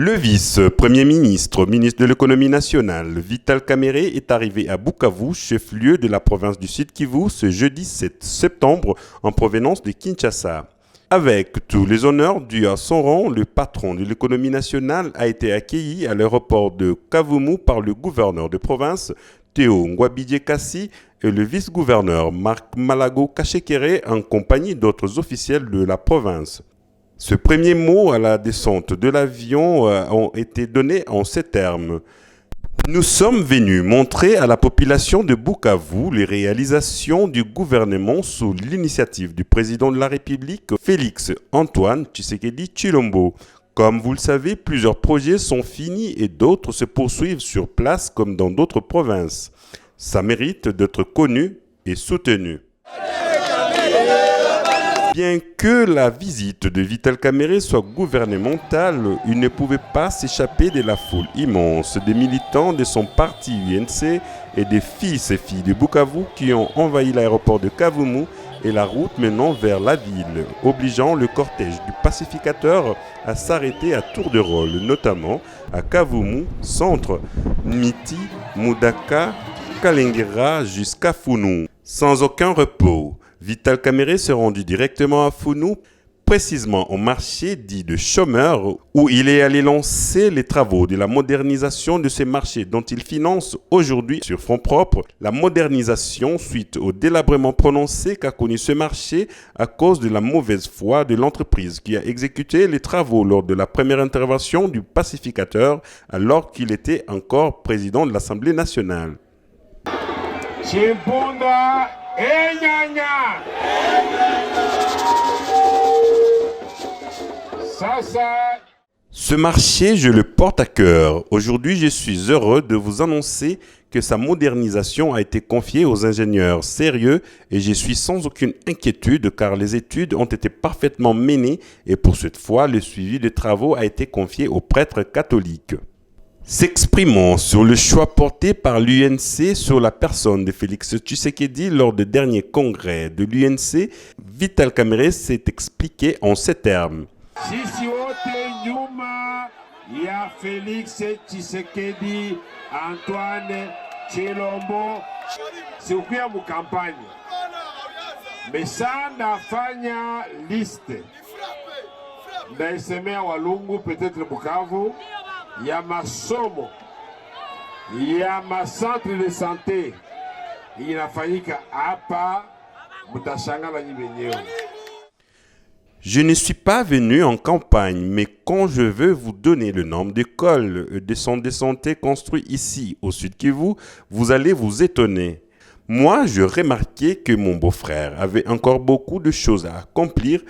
Le vice-premier ministre, ministre de l'économie nationale, Vital Kamerhe est arrivé à Bukavu, chef-lieu de la province du Sud-Kivu, ce jeudi 7 septembre en provenance de Kinshasa. Avec tous les honneurs dus à son rang, le patron de l'économie nationale a été accueilli à l'aéroport de Kavumu par le gouverneur de province, Théo Ngwabidje-Kassi, et le vice-gouverneur Marc Malago Kachekere en compagnie d'autres officiels de la province. Ce premier mot à la descente de l'avion ont été donnés en ces termes. Nous sommes venus montrer à la population de Bukavu les réalisations du gouvernement sous l'initiative du président de la République, Félix Antoine Tshisekedi Tshilombo. Comme vous le savez, plusieurs projets sont finis et d'autres se poursuivent sur place comme dans d'autres provinces. Ça mérite d'être connu et soutenu. Bien que la visite de Vital Kamerhe soit gouvernementale, il ne pouvait pas s'échapper de la foule immense des militants de son parti UNC et des fils et filles de Bukavu qui ont envahi l'aéroport de Kavumu et la route menant vers la ville, obligeant le cortège du pacificateur à s'arrêter à tour de rôle, notamment à Kavumu, centre, Miti, Mudaka, Kalengera jusqu'à Funu, sans aucun repos. Vital Kamerhe s'est rendu directement à Funu, précisément au marché dit de chômeurs, où il est allé lancer les travaux de la modernisation de ces marchés dont il finance aujourd'hui sur fonds propres la modernisation suite au délabrement prononcé qu'a connu ce marché à cause de la mauvaise foi de l'entreprise qui a exécuté les travaux lors de la première intervention du pacificateur alors qu'il était encore président de l'Assemblée nationale. Chimpunda Enyanya. Ce marché, je le porte à cœur. Aujourd'hui, je suis heureux de vous annoncer que sa modernisation a été confiée aux ingénieurs sérieux et je suis sans aucune inquiétude car les études ont été parfaitement menées et pour cette fois, le suivi des travaux a été confié aux prêtres catholiques. S'exprimant sur le choix porté par l'UNC sur la personne de Félix Tshisekedi lors du dernier congrès de l'UNC, Vital Kamerhe s'est expliqué en ces termes. Sisi wote nyuma ya Félix Tshisekedi Antoine Tshilombo sikuya mukampani. Mesa nafanya liste. Ndaisemea Walungu, peut-être Bukavu. Ya masomo, ya macentre de santé inafanyika hapa, mutashangala nyibenyewe. Je ne suis pas venu en campagne, mais quand je veux vous donner le nombre d'écoles de centres de santé construits ici au Sud-Kivu, vous allez vous étonner. Moi, je remarquais que mon beau-frère avait encore beaucoup de choses à accomplir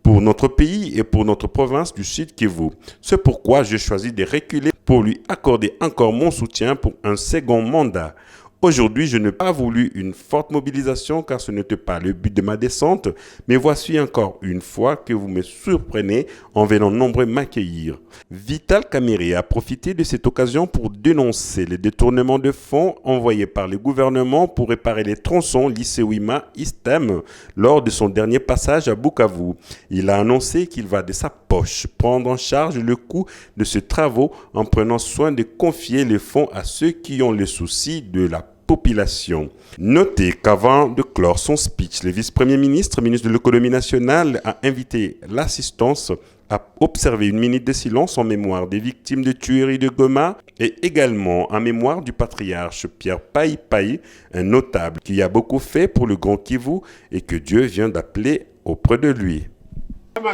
pour notre pays et pour notre province du Sud-Kivu. C'est pourquoi j'ai choisi de reculer pour lui accorder encore mon soutien pour un second mandat. Aujourd'hui, je n'ai pas voulu une forte mobilisation car ce n'était pas le but de ma descente, mais voici encore une fois que vous me surprenez en venant nombreux m'accueillir. Vital Kamerhe a profité de cette occasion pour dénoncer les détournements de fonds envoyés par le gouvernement pour réparer les tronçons Lycée-Wima-Istem lors de son dernier passage à Bukavu. Il a annoncé qu'il va de sa poche prendre en charge le coût de ces travaux en prenant soin de confier les fonds à ceux qui ont le souci de la population. Notez qu'avant de clore son speech, le vice-premier ministre, ministre de l'économie nationale, a invité l'assistance à observer une minute de silence en mémoire des victimes de tueries de Goma et également en mémoire du patriarche Pierre Pai Pai, un notable qui a beaucoup fait pour le Grand Kivu et que Dieu vient d'appeler auprès de lui.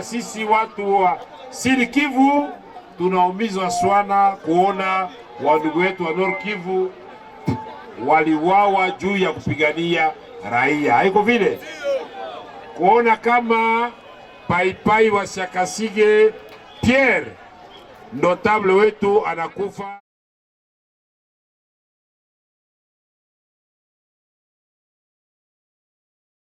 Sisi watu wa Sud Kivu tunaumizwa sana kuona wandugu wetu wa Nord Kivu waliwawa juu ya kupigania raia. Haiko vile kuona kama Pai wa Shakasige Pierre notable wetu anakufa.